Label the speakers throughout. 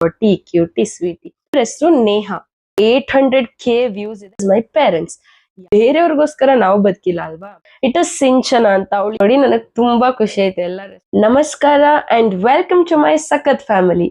Speaker 1: T cutie Sweety. ಹೆಸರು Neha. 800K views ಇದೆ. My parents. ಬೇರೆಯವ್ರಿಗೋಸ್ಕರ ನಾವು ಬದುಕಿಲ್ಲ ಅಲ್ವಾ. ಇಟ್ ಇಸ್ ಸಿಂಚನ ಅಂತ ಅವಳು ನೋಡಿ ನನಗೆ ತುಂಬಾ ಖುಷಿ ಐತೆ. ಎಲ್ಲರೂ ನಮಸ್ಕಾರ ಅಂಡ್ ವೆಲ್ಕಮ್ ಟು ಮೈ ಸಖತ್ ಫ್ಯಾಮಿಲಿ.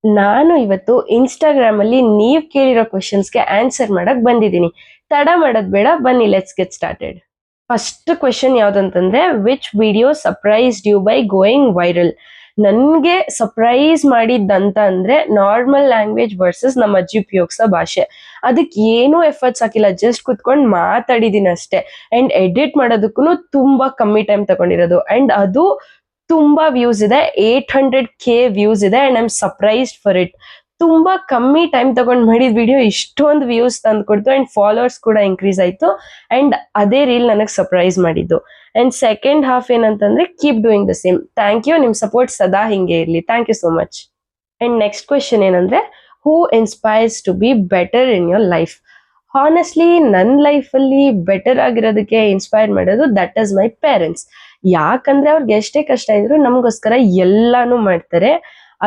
Speaker 1: ನಾನು ಇವತ್ತು ಇನ್ಸ್ಟಾಗ್ರಾಮ್ ಅಲ್ಲಿ ನೀವ್ ಕೇಳಿರೋ ಕ್ವೆಶನ್ಸ್ಗೆ ಆನ್ಸರ್ ಮಾಡಕ್ ಬಂದಿದ್ದೀನಿ. ತಡ ಮಾಡೋದ್ ಬೇಡ, ಬನ್ನಿ let's get started. First question ಯಾವ್ದಂತಂದ್ರೆ, which video surprised you by going viral? ನನ್ಗೆ ಸರ್ಪ್ರೈಸ್ ಮಾಡಿದ್ದಂತ ಅಂದ್ರೆ ನಾರ್ಮಲ್ ಲ್ಯಾಂಗ್ವೇಜ್ ವರ್ಸಸ್ ನಮ್ಮ ಅಜ್ಜಿ ಉಪಯೋಗಿಸೋ ಭಾಷೆ. ಅದಕ್ಕೆ ಏನೂ ಎಫರ್ಟ್ಸ್ ಹಾಕಿಲ್ಲ, ಜಸ್ಟ್ ಕುತ್ಕೊಂಡು ಮಾತಾಡಿದೀನಿ ಅಷ್ಟೇ. ಅಂಡ್ ಎಡಿಟ್ ಮಾಡೋದಕ್ಕೂ ತುಂಬಾ ಕಮ್ಮಿ ಟೈಮ್ ತಗೊಂಡಿರೋದು. ಅಂಡ್ ಅದು ತುಂಬಾ ವ್ಯೂಸ್ ಇದೆ. 800K ವ್ಯೂಸ್ ಇದೆ. And I am surprised for it. ತುಂಬಾ ಕಮ್ಮಿ ಟೈಮ್ ತಗೊಂಡ್ ಮಾಡಿದ ವಿಡಿಯೋ ಇಷ್ಟೊಂದು ವ್ಯೂಸ್ ತಂದು ಕೊಡ್ತು. ಅಂಡ್ ಫಾಲೋವರ್ಸ್ ಕೂಡ ಇನ್ಕ್ರೀಸ್ ಆಯ್ತು. ಅಂಡ್ ಅದೇ ರೀಲ್ ನನಗೆ ಸರ್ಪ್ರೈಸ್ ಮಾಡಿದ್ದು. ಅಂಡ್ ಸೆಕೆಂಡ್ ಹಾಫ್ ಏನಂತಂದ್ರೆ, keep doing the same. Thank you. ನಿಮ್ ಸಪೋರ್ಟ್ ಸದಾ ಹಿಂಗೆ ಇರ್ಲಿ. Thank you so much. And next question ಏನಂದ್ರೆ, who inspires to be better in your life? Honestly ನನ್ನ ಲೈಫಲ್ಲಿ ಬೆಟರ್ ಆಗಿರೋದಕ್ಕೆ ಇನ್ಸ್ಪೈರ್ ಮಾಡೋದು ದಟ್ ಇಸ್ ಮೈ ಪೇರೆಂಟ್ಸ್. ಯಾಕಂದ್ರೆ ಅವ್ರಿಗೆ ಎಷ್ಟೇ ಕಷ್ಟ ಇದ್ರು ನಮಗೋಸ್ಕರ ಎಲ್ಲಾನು ಮಾಡ್ತಾರೆ.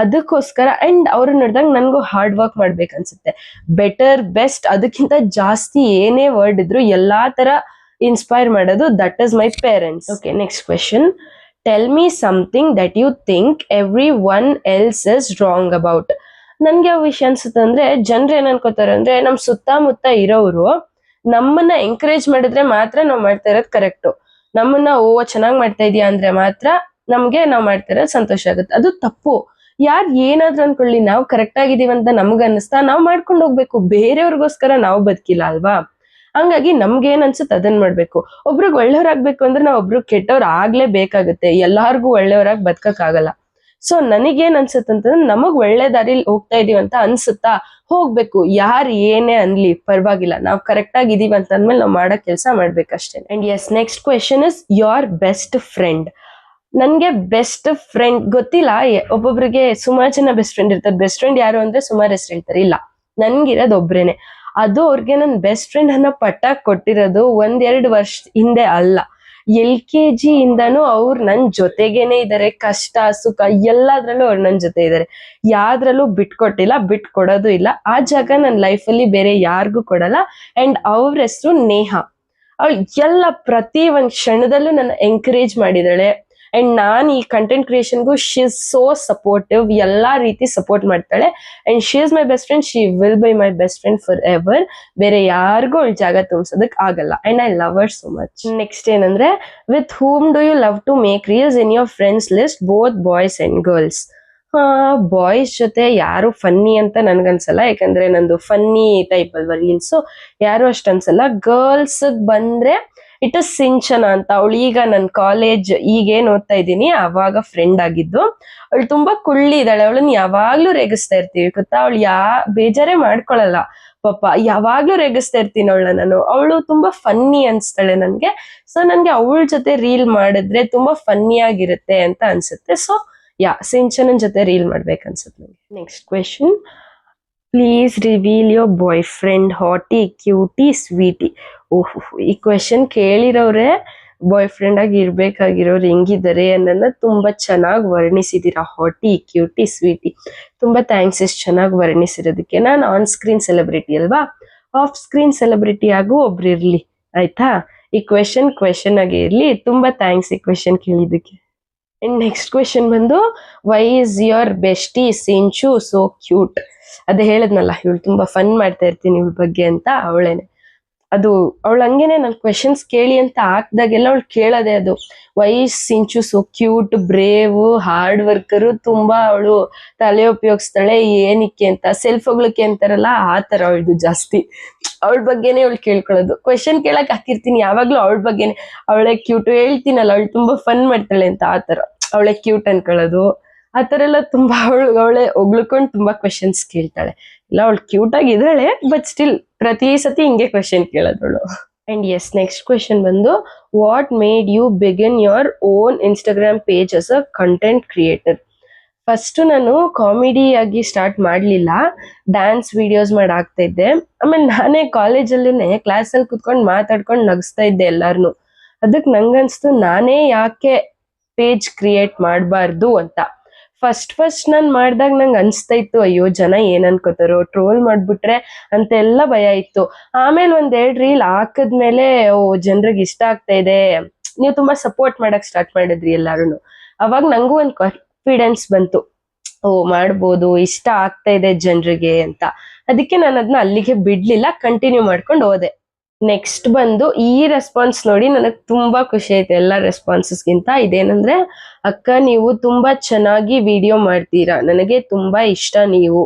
Speaker 1: ಅದಕ್ಕೋಸ್ಕರ ಅಂಡ್ ಅವ್ರನ್ನ ನೋಡಿದಾಗ ನನ್ಗೂ ಹಾರ್ಡ್ ವರ್ಕ್ ಮಾಡ್ಬೇಕು ಅನ್ಸುತ್ತೆ. ಬೆಟರ್, ಬೆಸ್ಟ್, ಅದಕ್ಕಿಂತ ಜಾಸ್ತಿ ಏನೇ ವರ್ಡ್ ಇದ್ರು ಎಲ್ಲಾ ತರ ಇನ್ಸ್ಪೈರ್ ಮಾಡೋದು that is my parents. Okay, next question. Tell me something that you think everyone else is wrong about? ನನ್ಗೆ ಯಾವ ವಿಷಯ ಅನ್ಸುತ್ತೆ ಅಂದ್ರೆ, ಜನರು ಏನ್ ಅನ್ಕೋತಾರೆ ಅಂದ್ರೆ, ನಮ್ ಸುತ್ತಮುತ್ತ ಇರೋರು ನಮ್ಮನ್ನ ಎಂಕರೇಜ್ ಮಾಡಿದ್ರೆ ಮಾತ್ರ ನಾವ್ ಮಾಡ್ತಾ ಇರೋದು ಕರೆಕ್ಟು. ನಮ್ಮನ್ನ ಚೆನ್ನಾಗ್ ಮಾಡ್ತಾ ಇದೀಯಾ ಅಂದ್ರೆ ಮಾತ್ರ ನಮ್ಗೆ ನಾವ್ ಮಾಡ್ತಾ ಇರೋದು ಸಂತೋಷ ಆಗುತ್ತೆ. ಅದು ತಪ್ಪು. ಯಾರ್ ಏನಾದ್ರೂ ಅನ್ಕೊಳ್ಳಿ, ನಾವು ಕರೆಕ್ಟ್ ಆಗಿದೀವಂತ ನಮ್ಗ ಅನ್ನಿಸ್ತಾ ನಾವ್ ಮಾಡ್ಕೊಂಡು ಹೋಗ್ಬೇಕು. ಬೇರೆಯವ್ರಿಗೋಸ್ಕರ ನಾವು ಬದುಕಿಲ್ಲ ಅಲ್ವಾ. ಹಂಗಾಗಿ ನಮ್ಗೆ ಏನ್ ಅನ್ಸುತ್ತೆ ಅದನ್ನ ಮಾಡ್ಬೇಕು. ಒಬ್ರಿಗೆ ಒಳ್ಳೆಯವ್ರಾಗ್ಬೇಕು ಅಂದ್ರೆ ನಾವ್ ಒಬ್ರು ಕೆಟ್ಟವ್ರು ಆಗ್ಲೇಬೇಕಾಗುತ್ತೆ. ಎಲ್ಲಾರ್ಗು ಒಳ್ಳೆಯವ್ರಾಗಿ ಬದುಕಕ್ ಆಗಲ್ಲ. ಸೊ ನನಗೇನ್ ಅನ್ಸುತ್ತಂತಂದ್ರೆ, ನಮಗ್ ಒಳ್ಳೆ ದಾರಿಲಿ ಹೋಗ್ತಾ ಇದೀವಿ ಅಂತ ಅನ್ಸುತ್ತಾ ಹೋಗ್ಬೇಕು. ಯಾರ್ ಏನೇ ಅನ್ಲಿ ಪರವಾಗಿಲ್ಲ, ನಾವ್ ಕರೆಕ್ಟ್ ಆಗಿದೀವಿ ಅಂತ ಅಂದ್ಮೇಲೆ ನಾವ್ ಮಾಡೋ ಕೆಲಸ ಮಾಡ್ಬೇಕಷ್ಟೇ. And yes, next question is your best friend. ನನ್ಗೆ ಬೆಸ್ಟ್ ಫ್ರೆಂಡ್ ಗೊತ್ತಿಲ್ಲ. ಒಬ್ಬೊಬ್ರಿಗೆ ಸುಮಾರು ಜನ ಬೆಸ್ಟ್ ಫ್ರೆಂಡ್ ಇರ್ತಾರೆ. ಬೆಸ್ಟ್ ಫ್ರೆಂಡ್ ಯಾರು ಅಂದ್ರೆ ಸುಮಾರು ಹೆಸರು ಹೇಳ್ತಾರೆ. ಇಲ್ಲ, ನನ್ಗಿರೋದು ಒಬ್ರೇನೆ. ಅದು ಅವ್ರಿಗೆ ನನ್ ಬೆಸ್ಟ್ ಫ್ರೆಂಡ್ ಅನ್ನೋ ಪಟ್ಟ ಕೊಟ್ಟಿರೋದು 1-2 ವರ್ಷ ಹಿಂದೆ ಅಲ್ಲ, LKG ಇಂದಾನು ಅವ್ರು ನನ್ ಜೊತೆಗೇನೆ ಇದಾರೆ. ಕಷ್ಟ ಸುಖ ಎಲ್ಲದ್ರಲ್ಲೂ ಅವ್ರು ನನ್ ಜೊತೆ ಇದಾರೆ. ಯಾವ್ದ್ರಲ್ಲೂ ಬಿಟ್ಕೊಟ್ಟಿಲ್ಲ, ಬಿಟ್ಕೊಡೋದು ಇಲ್ಲ. ಆ ಜಾಗ ನನ್ನ ಲೈಫಲ್ಲಿ ಬೇರೆ ಯಾರಿಗೂ ಕೊಡಲ್ಲ. ಅಂಡ್ ಅವ್ರ ಹೆಸರು ನೇಹಾ. ಅವಳು ಎಲ್ಲ ಪ್ರತಿ ಒಂದ್ ಕ್ಷಣದಲ್ಲೂ ನನ್ನ ಎಂಕರೇಜ್ ಮಾಡಿದಾಳೆ. ಅಂಡ್ ನಾನ್ ಈ ಕಂಟೆಂಟ್ ಕ್ರಿಯೇಷನ್ಗೂ ಶಿ ಇಸ್ ಸೋ ಸಪೋರ್ಟಿವ್. ಎಲ್ಲಾ ರೀತಿ ಸಪೋರ್ಟ್ ಮಾಡ್ತಾಳೆ. And she is my best friend. She will be my best friend forever. ಬೇರೆ ಯಾರಿಗೂ ಅವಳ ಜಾಗ ತುಂಬಿಸೋದಕ್ ಆಗಲ್ಲ. And I love her so much. Next ಏನಂದ್ರೆ, with whom do you love to make reels in your friends list, both boys and girls? Boys ಜೊತೆ ಯಾರು funny ಅಂತ ನನ್ಗನ್ಸಲ್ಲ. ಯಾಕಂದ್ರೆ ನಂದು ಫನ್ನಿ ಟೈಪ್ ಅಲ್ವಾ ರೀಲ್ಸ್, ಯಾರು ಅಷ್ಟು ಅನ್ಸಲ್ಲ. ಗರ್ಲ್ಸ್ ಬಂದ್ರೆ ಇಟ್ ಇಸ್ ಸಿಂಚನ ಅಂತ. ಅವಳು ಈಗ ನನ್ ಕಾಲೇಜ್ ಈಗೇನ್ ಓದ್ತಾ ಇದ್ದೀನಿ ಅವಾಗ ಫ್ರೆಂಡ್ ಆಗಿದ್ದು. ಅವಳು ತುಂಬಾ ಕುಳ್ಳಿ ಇದ್ದಾಳೆ. ಅವಳನ್ನ ಯಾವಾಗ್ಲೂ ರೇಗಿಸ್ತಾ ಇರ್ತೀವಿ ಗೊತ್ತಾ. ಅವಳು ಬೇಜಾರೇ ಮಾಡ್ಕೊಳಲ್ಲ ಪಾಪ. ಯಾವಾಗ್ಲೂ ರೇಗಿಸ್ತಾ ಇರ್ತೀನಿ ಅವಳನ್ನ ನಾನು. ಅವಳು ತುಂಬಾ ಫನ್ನಿ ಅನ್ಸ್ತಾಳೆ ನನ್ಗೆ. ಸೊ ನನ್ಗೆ ಅವಳ ಜೊತೆ ರೀಲ್ ಮಾಡಿದ್ರೆ ತುಂಬಾ ಫನ್ನಿ ಆಗಿರುತ್ತೆ ಅಂತ ಅನ್ಸುತ್ತೆ. ಸೊ ಸಿಂಚನನ್ ಜೊತೆ ರೀಲ್ ಮಾಡ್ಬೇಕನ್ಸುತ್ತೆ ನಂಗೆ. Next question. Please reveal your boyfriend, hottie cutie sweetie. Oh, ಈ ಕ್ವೆಶನ್ ಕೇಳಿರೋರೆ ಬಾಯ್ ಫ್ರೆಂಡ್ ಆಗಿ ಇರ್ಬೇಕಾಗಿರೋರು ಹೆಂಗಿದ್ದಾರೆ ಅನ್ನೋದನ್ನ ತುಂಬಾ ಚೆನ್ನಾಗಿ ವರ್ಣಿಸಿದೀರಾ. ಹಾಟಿ ಕ್ಯೂಟಿ ಸ್ವೀಟಿ, ತುಂಬಾ ಥ್ಯಾಂಕ್ಸ್ ಇಷ್ಟು ಚೆನ್ನಾಗಿ ವರ್ಣಿಸಿರೋದಕ್ಕೆ. ನಾನು ಆನ್ ಸ್ಕ್ರೀನ್ ಸೆಲೆಬ್ರಿಟಿ ಅಲ್ವಾ, ಆಫ್ ಸ್ಕ್ರೀನ್ ಸೆಲೆಬ್ರಿಟಿ ಆಗು ಒಬ್ರು ಇರ್ಲಿ ಆಯ್ತಾ. ಈ ಕ್ವೆಶನ್ ಆಗಿ ಇರ್ಲಿ. ತುಂಬಾ ಥ್ಯಾಂಕ್ಸ್ ಈ ಕ್ವೆಶನ್ ಕೇಳಿದಕ್ಕೆ. ಅಂಡ್ ನೆಕ್ಸ್ಟ್ ಕ್ವೆಶನ್ ಬಂದು, why is your bestie Sinchu so cute? ಅದೇ ಹೇಳದ್ನಲ್ಲ, ಇವಳು ತುಂಬಾ ಫನ್ ಮಾಡ್ತಾ ಇರ್ತೀನಿ ಇವಳ ಬಗ್ಗೆ ಅಂತ. ಅವಳೇನೆ ಅದು. ಅವಳು ಹಂಗೇನೆ ನನ್ ಕ್ವೆಶನ್ಸ್ ಕೇಳಿ ಅಂತ ಹಾಕ್ದಾಗೆಲ್ಲ ಅವಳು ಕೇಳೋದೆ ಅದು. Why is Sinchu so cute, brave, hard worker. ತುಂಬಾ ಅವಳು ತಲೆ ಉಪಯೋಗಿಸ್ತಾಳೆ. ಏನಕ್ಕೆ ಅಂತ, ಸೆಲ್ಫ್ ಹೊಗಳಕ್ಕೆ ಅಂತಾರಲ್ಲ ಆ ತರ ಅವಳದು ಜಾಸ್ತಿ. ಅವಳ ಬಗ್ಗೆನೆ ಅವಳು ಕೇಳ್ಕೊಳ್ಳೋದು. ಕ್ವೆಶನ್ ಕೇಳಕ್ ಹಾಕಿರ್ತೀನಿ ಯಾವಾಗ್ಲೂ ಅವಳ ಬಗ್ಗೆನೆ. ಅವಳೆ ಕ್ಯೂಟ್ ಹೇಳ್ತೀನಲ್ಲ, ಅವಳು ತುಂಬಾ ಫನ್ ಮಾಡ್ತಾಳೆ ಅಂತ ಆ ತರ ಅವಳೆ ಕ್ಯೂಟ್ ಅನ್ಕೊಳ್ಳೋದು. ಆ ತರ ಎಲ್ಲ ತುಂಬಾ ಅವಳೆ ಹೊಗ್ಳ್ಕೊಂಡು ತುಂಬಾ ಕ್ವೆಶನ್ಸ್ ಕೇಳ್ತಾಳೆ. ಇಲ್ಲ, ಅವಳು ಕ್ಯೂಟ್ ಆಗಿದ್ದಾಳೆ, ಬಟ್ ಸ್ಟಿಲ್ ಪ್ರತಿ ಸತಿ ಹಿಂಗೆ ಕ್ವೆಶನ್ ಕೇಳೋದವಳು. ಅಂಡ್ ಎಸ್, ನೆಕ್ಸ್ಟ್ ಕ್ವೆಶನ್ ಬಂದು, what made you begin your own Instagram page as a content creator? First ನಾನು ಕಾಮಿಡಿ ಆಗಿ ಸ್ಟಾರ್ಟ್ ಮಾಡ್ಲಿಲ್ಲ, ಡ್ಯಾನ್ಸ್ ವಿಡಿಯೋಸ್ ಮಾಡಿ ಹಾಕ್ತಾ ಇದ್ದೆ. ಆಮೇಲೆ ನಾನೇ ಕಾಲೇಜಲ್ಲೇ ಕ್ಲಾಸಲ್ಲಿ ಕುತ್ಕೊಂಡು ಮಾತಾಡ್ಕೊಂಡು ನಗಿಸ್ತಾ ಇದ್ದೆ ಎಲ್ಲಾರ್ನು. ಅದಕ್ಕೆ ನಂಗನ್ಸ್ತು ನಾನೇ ಯಾಕೆ ಪೇಜ್ ಕ್ರಿಯೇಟ್ ಮಾಡಬಾರ್ದು ಅಂತ. ಫಸ್ಟ್ ನಾನು ಮಾಡ್ದಾಗ ನಂಗೆ ಅನ್ಸ್ತಾ ಇತ್ತು, ಅಯ್ಯೋ ಜನ ಏನ್ ಅನ್ಕೋತಾರೋ, ಟ್ರೋಲ್ ಮಾಡ್ಬಿಟ್ರೆ ಅಂತೆಲ್ಲ ಭಯ ಇತ್ತು. ಆಮೇಲೆ ಒಂದೆರಡು ರೀಲ್ ಹಾಕದ್ಮೇಲೆ ಓ ಜನರಿಗೆ ಇಷ್ಟ ಆಗ್ತಾ ಇದೆ, ನೀವು ತುಂಬಾ ಸಪೋರ್ಟ್ ಮಾಡಕ್ ಸ್ಟಾರ್ಟ್ ಮಾಡಿದ್ರಿ ಎಲ್ಲಾರು. ಅವಾಗ ನಂಗೂ ಒಂದು ಕಾನ್ಫಿಡೆನ್ಸ್ ಬಂತು, ಓ ಮಾಡ್ಬೋದು, ಇಷ್ಟ ಆಗ್ತಾ ಇದೆ ಜನರಿಗೆ ಅಂತ. ಅದಕ್ಕೆ ನಾನು ಅದನ್ನ ಅಲ್ಲಿಗೆ ಬಿಡ್ಲಿಲ್ಲ, ಕಂಟಿನ್ಯೂ ಮಾಡ್ಕೊಂಡು ಹೋದೆ. ನೆಕ್ಸ್ಟ್ ಬಂದು ಈ ರೆಸ್ಪಾನ್ಸ್ ನೋಡಿ ನನಗೆ ತುಂಬಾ ಖುಷಿ ಆಯ್ತು ಎಲ್ಲ ರೆಸ್ಪಾನ್ಸಸ್ಗಿಂತ. ಇದೇನಂದ್ರೆ, ಅಕ್ಕ ನೀವು ತುಂಬಾ ಚೆನ್ನಾಗಿ ವಿಡಿಯೋ ಮಾಡ್ತೀರಾ, ನನಗೆ ತುಂಬಾ ಇಷ್ಟ ನೀವು.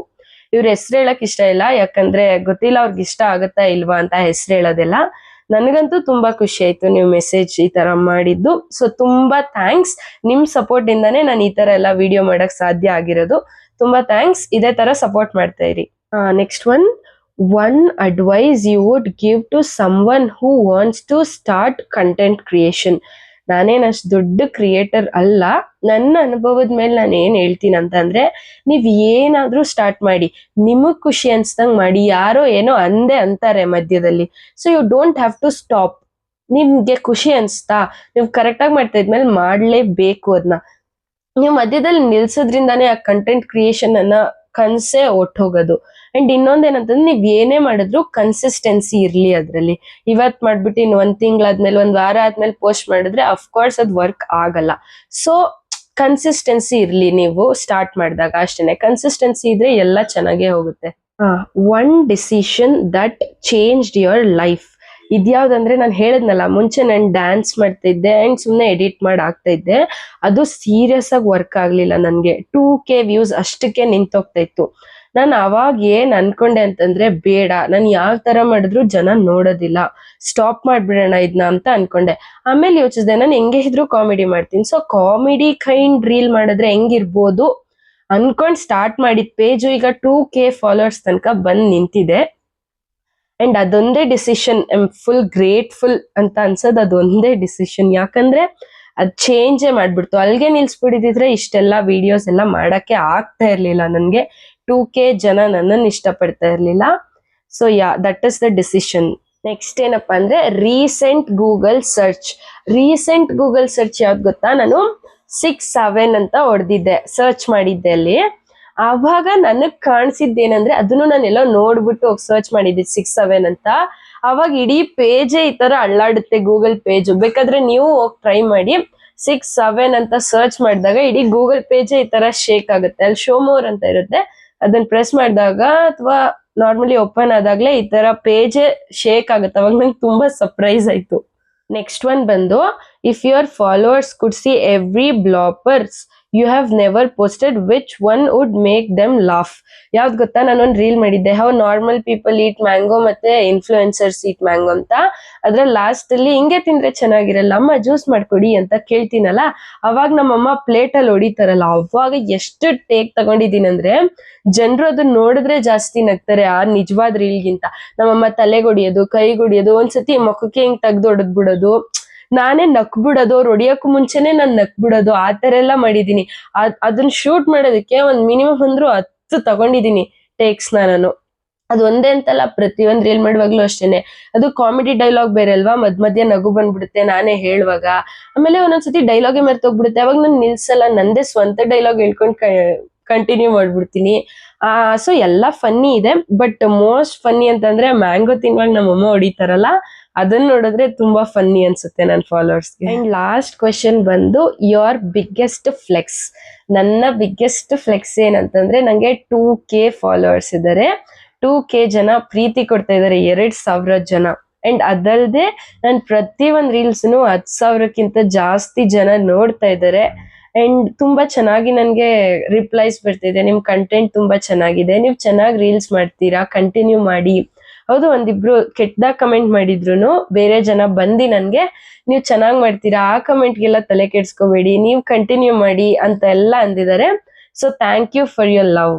Speaker 1: ಇವ್ರ ಹೆಸರು ಹೇಳಕ್ ಇಷ್ಟ ಇಲ್ಲ, ಯಾಕಂದ್ರೆ ಗೊತ್ತಿಲ್ಲ ಅವ್ರಿಗೆ ಇಷ್ಟ ಆಗತ್ತಾ ಇಲ್ವಾ ಅಂತ ಹೆಸರು ಹೇಳೋದೆಲ್ಲ. ನನಗಂತೂ ತುಂಬಾ ಖುಷಿ ಆಯ್ತು ನೀವು ಮೆಸೇಜ್ ಈ ತರ ಮಾಡಿದ್ದು. ಸೊ ತುಂಬಾ ಥ್ಯಾಂಕ್ಸ್, ನಿಮ್ ಸಪೋರ್ಟ್ ಇಂದಾನೇ ನಾನು ಈ ತರ ಎಲ್ಲ ವಿಡಿಯೋ ಮಾಡಕ್ ಸಾಧ್ಯ ಆಗಿರೋದು. ತುಂಬಾ ಥ್ಯಾಂಕ್ಸ್, ಇದೇ ತರ ಸಪೋರ್ಟ್ ಮಾಡ್ತಾ ಇರಿ. Next one advice you would give to someone who wants to start content creation. ನಾನೇನು ಅಷ್ಟು ದೊಡ್ಡ ಕ್ರಿಯೇಟರ್ ಅಲ್ಲ, ನನ್ನ ಅನುಭವದ ಮೇಲೆ ನಾನು ಏನ್ ಹೇಳ್ತೀನಿ ಅಂತಂದ್ರೆ, ನೀವ್ ಏನಾದ್ರೂ ಸ್ಟಾರ್ಟ್ ಮಾಡಿ, ನಿಮಗ್ ಖುಷಿ ಅನ್ಸ್ದಂಗ್ ಮಾಡಿ. ಯಾರೋ ಏನೋ ಅಂದೆ ಅಂತಾರೆ ಮಧ್ಯದಲ್ಲಿ, so you don't have to stop. ನಿಮ್ಗೆ ಖುಷಿ ಅನ್ಸ್ತಾ, ನೀವು ಕರೆಕ್ಟಾಗಿ ಮಾಡ್ತಾ ಇದ್ಮೇಲೆ ಮಾಡ್ಲೇಬೇಕು ಅದನ್ನ. ನೀವು ಮಧ್ಯದಲ್ಲಿ ನಿಲ್ಸೋದ್ರಿಂದಾನೇ ಆ ಕಂಟೆಂಟ್ ಕ್ರಿಯೇಷನ್ ಅನ್ನ ಕನ್ಸೇ ಹೋಗೋದು. ಅಂಡ್ ಇನ್ನೊಂದೇನಂತಂದ್ರೆ, ನೀವ್ ಏನೇ ಮಾಡಿದ್ರು ಕನ್ಸಿಸ್ಟೆನ್ಸಿ ಇರ್ಲಿ ಅದ್ರಲ್ಲಿ. ಇವತ್ ಮಾಡ್ಬಿಟ್ಟು ಇನ್ ಒಂದ್ ತಿಂಗಳಾದ್ಮೇಲೆ, ಒಂದ್ ವಾರ ಆದ್ಮೇಲೆ ಪೋಸ್ಟ್ ಮಾಡಿದ್ರೆ ಅಫ್ಕೋರ್ಸ್ ಅದ್ ವರ್ಕ್ ಆಗಲ್ಲ. ಸೊ ಕನ್ಸಿಸ್ಟೆನ್ಸಿ ಇರ್ಲಿ ನೀವು ಸ್ಟಾರ್ಟ್ ಮಾಡಿದಾಗ ಅಷ್ಟೇನೆ. ಕನ್ಸಿಸ್ಟೆನ್ಸಿ ಇದ್ರೆ ಎಲ್ಲ ಚೆನ್ನಾಗೇ ಹೋಗುತ್ತೆ. One decision that changed your life. ಇದ್ಯಾವ್ದಂದ್ರೆ, ನಾನು ಹೇಳದ್ನಲ್ಲ ಮುಂಚೆ ನಾನು ಡ್ಯಾನ್ಸ್ ಮಾಡ್ತಾ ಇದ್ದೆ ಅಂಡ್ ಸುಮ್ನೆ ಎಡಿಟ್ ಮಾಡಿ ಹಾಕ್ತಾ ಇದ್ದೆ. ಅದು ಸೀರಿಯಸ್ ಆಗಿ ವರ್ಕ್ ಆಗ್ಲಿಲ್ಲ ನನ್ಗೆ. 2K ವ್ಯೂಸ್ ಅಷ್ಟಕ್ಕೆ ನಿಂತೋಗ್ತಾ ಇತ್ತು. ನಾನು ಅವಾಗ ಏನ್ ಅನ್ಕೊಂಡೆ ಅಂತಂದ್ರೆ, ಬೇಡ, ನಾನು ಯಾವ ತರ ಮಾಡಿದ್ರು ಜನ ನೋಡೋದಿಲ್ಲ, ಸ್ಟಾಪ್ ಮಾಡ್ಬಿಡೋಣ ಇದನ್ನ ಅಂತ ಅನ್ಕೊಂಡೆ. ಆಮೇಲೆ ಯೋಚಿಸಿದೆ, ನಾನು ಹೆಂಗೆ ಇದ್ರು ಕಾಮಿಡಿ ಮಾಡ್ತೀನಿ, ಸೊ ಕಾಮಿಡಿ ಕೈಂಡ್ ರೀಲ್ ಮಾಡಿದ್ರೆ ಹೆಂಗಿರ್ಬೋದು ಅನ್ಕೊಂಡ್ ಸ್ಟಾರ್ಟ್ ಮಾಡಿದ ಪೇಜು ಈಗ 2K ಫಾಲೋವರ್ಸ್ ತನಕ ಬಂದ್ ನಿಂತಿದೆ. ಅಂಡ್ ಅದೊಂದೇ decision, I am full grateful ಅಂತ ಅನ್ಸೋದು ಅದೊಂದೇ ಡಿಸಿಷನ್. ಯಾಕಂದ್ರೆ ಅದ್ ಚೇಂಜೇ ಮಾಡ್ಬಿಡ್ತು. ಅಲ್ಲಿಗೆ ನಿಲ್ಸ್ಬಿಟ್ಟಿದ್ರೆ ಇಷ್ಟೆಲ್ಲ ವಿಡಿಯೋಸ್ ಎಲ್ಲ ಮಾಡಕ್ಕೆ ಆಗ್ತಾ ಇರ್ಲಿಲ್ಲ ನನ್ಗೆ. 2K ಜನ ನನ್ನನ್ನು ಇಷ್ಟಪಡ್ತಾ ಇರ್ಲಿಲ್ಲ. So that is the decision. Next ಏನಪ್ಪಾ ಅಂದ್ರೆ, recent Google search. Recent Google search ಯಾವ್ದು ಗೊತ್ತಾ, ನಾನು 6-7 ಅಂತ ಹೊಡೆದಿದ್ದೆ, ಸರ್ಚ್ ಮಾಡಿದ್ದೆ ಅಲ್ಲಿ. ಆವಾಗ ನನಗ್ ಕಾಣಿಸಿದ್ದೇನಂದ್ರೆ, ಅದನ್ನು ನಾನೆಲ್ಲೋ ನೋಡ್ಬಿಟ್ಟು ಹೋಗಿ ಸರ್ಚ್ ಮಾಡಿದ್ದೆ 6-7 ಅಂತ. ಅವಾಗ ಇಡೀ ಪೇಜೇ ಈ ತರ ಅಳ್ಳಾಡುತ್ತೆ, ಗೂಗಲ್ ಪೇಜ್. ಬೇಕಾದ್ರೆ ನೀವು ಹೋಗಿ ಟ್ರೈ ಮಾಡಿ, 6-7 ಅಂತ ಸರ್ಚ್ ಮಾಡಿದಾಗ ಇಡೀ ಗೂಗಲ್ ಪೇಜೇ ಈ ತರ ಶೇಕ್ ಆಗುತ್ತೆ. ಅಲ್ಲಿ ಶೋ ಮೋರ್ ಅಂತ ಇರುತ್ತೆ, ಅದನ್ನ ಪ್ರೆಸ್ ಮಾಡಿದಾಗ ಅಥವಾ ನಾರ್ಮಲಿ ಓಪನ್ ಆದಾಗ್ಲೇ ಈ ತರ ಪೇಜೇ ಶೇಕ್ ಆಗುತ್ತೆ. ಅವಾಗ ನಂಗೆ ತುಂಬಾ ಸರ್ಪ್ರೈಸ್ ಆಯ್ತು. ನೆಕ್ಸ್ಟ್ ಒನ್ ಬಂದು, if your followers could see every bloopers you have never posted, which one would make them laugh. ಯಾವ್ದು ಗೊತ್ತಾ, ನಾನೊಂದು ರೀಲ್ ಮಾಡಿದ್ದೆ, how normal people eat mango ಮತ್ತೆ ಇನ್ಫ್ಲೂಯೆನ್ಸರ್ಸ್ ಈಟ್ ಮ್ಯಾಂಗೋ ಅಂತ. ಅದ್ರಲ್ಲಿ ಲಾಸ್ಟ್ ಅಲ್ಲಿ, ಹಿಂಗೆ ತಿಂದ್ರೆ ಚೆನ್ನಾಗಿರಲ್ಲ ಅಮ್ಮ, ಜ್ಯೂಸ್ ಮಾಡ್ಕೊಡಿ ಅಂತ ಕೇಳ್ತೀನಲ್ಲ, ಅವಾಗ ನಮ್ಮಮ್ಮ ಪ್ಲೇಟ್ ಅಲ್ಲಿ ಹೊಡಿತಾರಲ್ಲ, ಅವಾಗ ಎಷ್ಟು ಟೇಕ್ ತಗೊಂಡಿದ್ದೀನಿ ಅಂದ್ರೆ, ಜನರು ಅದನ್ನ ನೋಡಿದ್ರೆ ಜಾಸ್ತಿ ನಗ್ತಾರೆ ಆ ನಿಜವಾದ ರೀಲ್ಗಿಂತ. ನಮ್ಮಮ್ಮ ತಲೆಗೆ ಹೊಡಿಯೋದು, ಕೈಗೆ ಹೊಡಿಯೋದು, ಒಂದ್ಸತಿ ಮುಖಕ್ಕೆ ಹಿಂಗ್ ತೆಗ್ದು ಹೊಡೆದ್ಬಿಡೋದು, ನಾನೇ ನಕ್ಬಿಡೋದು, ಅವ್ರು ಹೊಡಿಯೋಕ್ಕೂ ಮುಂಚೆನೆ ನಾನ್ ನಕ್ಬಿಡೋದು, ಆ ತರ ಎಲ್ಲ ಮಾಡಿದೀನಿ. ಅದನ್ನ ಶೂಟ್ ಮಾಡೋದಕ್ಕೆ ಒಂದ್ ಮಿನಿಮಮ್ ಅಂದ್ರೂ 10 ತಗೊಂಡಿದೀನಿ ಟೇಕ್ಸ್ ನಾನು. ಅದು ಒಂದೇ ಅಂತಲ್ಲ, ಪ್ರತಿಯೊಂದ್ ರೀಲ್ ಮಾಡುವಾಗ್ಲೂ ಅಷ್ಟೇನೆ. ಅದು ಕಾಮಿಡಿ ಡೈಲಾಗ್ ಬೇರೆ ಅಲ್ವಾ, ಮಧ್ಯ ನಗು ಬಂದ್ಬಿಡುತ್ತೆ ನಾನೇ ಹೇಳುವಾಗ. ಆಮೇಲೆ ಒಂದೊಂದ್ಸತಿ ಡೈಲಾಗೇ ಮರ್ತೋಗ್ಬಿಡುತ್ತೆ, ಅವಾಗ ನಾನು ನಿಲ್ಸಲ್ಲ, ನಂದೇ ಸ್ವಂತ ಡೈಲಾಗ್ ಹೇಳ್ಕೊಂಡ್ ಕಂಟಿನ್ಯೂ ಮಾಡ್ಬಿಡ್ತೀನಿ. ಸೊ ಎಲ್ಲ ಫನ್ನಿ ಇದೆ, ಬಟ್ ಮೋಸ್ಟ್ ಫನ್ನಿ ಅಂತಂದ್ರೆ ಮ್ಯಾಂಗೋ ತಿನ್ನುವಾಗ ನಮ್ಮಮ್ಮ ಹೊಡಿತಾರಲ್ಲ, ಅದನ್ನ ನೋಡಿದ್ರೆ ತುಂಬಾ ಫನ್ನಿ ಅನ್ಸುತ್ತೆ ನನ್ನ ಫಾಲೋವರ್ಸ್ಗೆ. ಅಂಡ್ ಲಾಸ್ಟ್ ಕ್ವೆಶನ್ ಬಂದು, ಯೋರ್ ಬಿಗ್ಗೆಸ್ಟ್ ಫ್ಲೆಕ್ಸ್. ನನ್ನ ಬಿಗ್ಗೆಸ್ಟ್ ಫ್ಲೆಕ್ಸ್ ಏನಂತಂದ್ರೆ, ನಂಗೆ 2K ಫಾಲೋವರ್ಸ್ ಇದ್ದಾರೆ, 2K ಜನ ಪ್ರೀತಿ ಕೊಡ್ತಾ ಇದ್ದಾರೆ, 2,000 ಜನ. ಅಂಡ್ ಅದಲ್ಲದೆ ನಾನು ಪ್ರತಿ ಒಂದ್ ರೀಲ್ಸ್ನು 10,000ಕ್ಕಿಂತ ಜಾಸ್ತಿ ಜನ ನೋಡ್ತಾ ಇದ್ದಾರೆ. ಅಂಡ್ ತುಂಬಾ ಚೆನ್ನಾಗಿ ನನ್ಗೆ ರಿಪ್ಲೈಸ್ ಬರ್ತಿದೆ, ನಿಮ್ ಕಂಟೆಂಟ್ ತುಂಬಾ ಚೆನ್ನಾಗಿದೆ, ನೀವು ಚೆನ್ನಾಗಿ ರೀಲ್ಸ್ ಮಾಡ್ತೀರಾ, ಕಂಟಿನ್ಯೂ ಮಾಡಿ. ಹೌದು, ಒಂದಿಬ್ರು ಕೆಟ್ಟದಾಗ ಕಮೆಂಟ್ ಮಾಡಿದ್ರು ಬೇರೆ ಜನ ಬಂದು ನನ್ಗೆ, ನೀವು ಚೆನ್ನಾಗಿ ಮಾಡ್ತೀರಾ, ಆ ಕಮೆಂಟ್ಗೆಲ್ಲ ತಲೆ ಕೆಡ್ಸ್ಕೋಬೇಡಿ, ನೀವು ಕಂಟಿನ್ಯೂ ಮಾಡಿ ಅಂತ ಎಲ್ಲ ಅಂದಿದ್ದಾರೆ. So thank you for your love.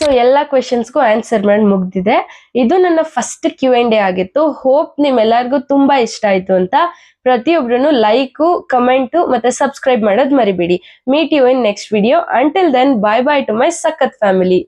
Speaker 1: So ಎಲ್ಲಾ ಕ್ವೆಶನ್ಸ್ಗೂ ಆನ್ಸರ್ ಮಾಡಿ ಮುಗ್ದಿದೆ. ಇದು ನನ್ನ ಫಸ್ಟ್ Q&A ಆಗಿತ್ತು. ಹೋಪ್ ನಿಮ್ಮೆಲ್ಲರಿಗೂ ತುಂಬಾ ಇಷ್ಟ ಆಯ್ತು ಅಂತ. ಪ್ರತಿಯೊಬ್ರು ಲೈಕು, ಕಮೆಂಟು ಮತ್ತೆ ಸಬ್ಸ್ಕ್ರೈಬ್ ಮಾಡೋದ್ ಮರಿಬೇಡಿ. Meet you in next video. Until then, bye bye to my ಸಖತ್ ಫ್ಯಾಮಿಲಿ.